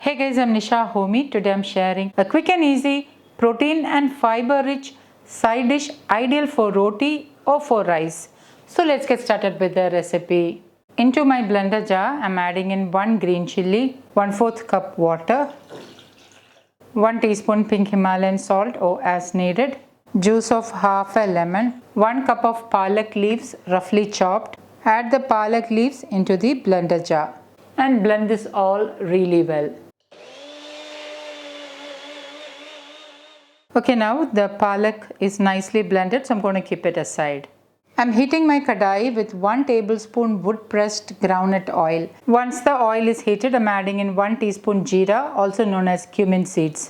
Hey guys, I'm Nisa Homey. Today I'm sharing a quick and easy protein and fiber rich side dish ideal for roti or for rice. So let's get started with the recipe. Into my blender jar, I'm adding in 1 green chilli, 1/4 cup water, 1 teaspoon pink Himalayan salt or as needed, juice of half a lemon, 1 cup of palak leaves roughly chopped. Add the palak leaves into the blender jar and blend this all really well. Okay, now the palak is nicely blended, so I'm going to keep it aside. I'm heating my kadai with 1 tablespoon wood pressed groundnut oil. Once the oil is heated, I'm adding in 1 teaspoon jeera, also known as cumin seeds.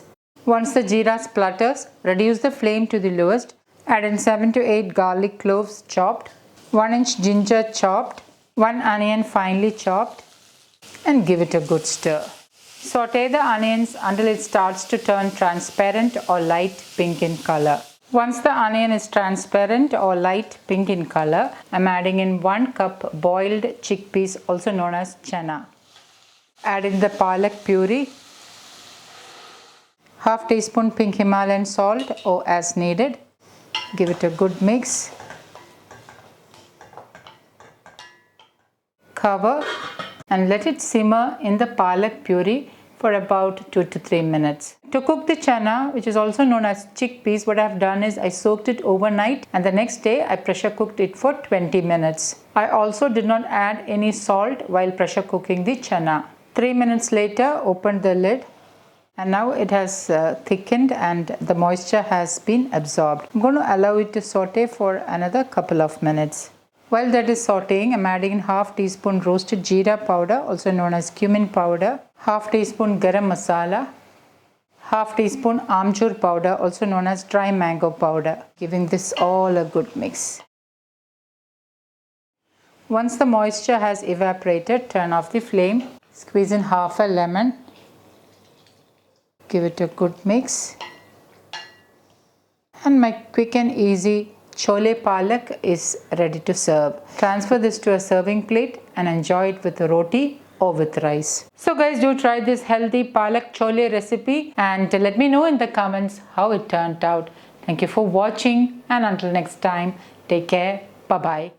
Once the jeera splutters, reduce the flame to the lowest. Add in 7 to 8 garlic cloves chopped, 1 inch ginger chopped, 1 onion finely chopped, and give it a good stir. Saute the onions until it starts to turn transparent or light pink in color. Once the onion is transparent or light pink in color, I'm adding in 1 cup boiled chickpeas, also known as chana. Add in the palak puree, half teaspoon pink Himalayan salt or as needed. Give it a good mix. Cover and let it simmer in the palak puree for about 2 to 3 minutes. To cook the chana, which is also known as chickpeas, what I've done is I soaked it overnight and the next day I pressure cooked it for 20 minutes. I also did not add any salt while pressure cooking the chana. 3 minutes later, opened the lid and now it has thickened and the moisture has been absorbed. I'm going to allow it to saute for another couple of minutes. While that is sauteing, I'm adding in half teaspoon roasted jeera powder, also known as cumin powder, half teaspoon garam masala, half teaspoon amchur powder, also known as dry mango powder, giving this all a good mix. Once the moisture has evaporated, turn off the flame, squeeze in half a lemon, give it a good mix, and my quick and easy Chole Palak is ready to serve. Transfer this to a serving plate and enjoy it with roti or with rice. So guys, do try this healthy Palak Chole recipe and let me know in the comments how it turned out. Thank you for watching and until next time, take care. Bye-bye.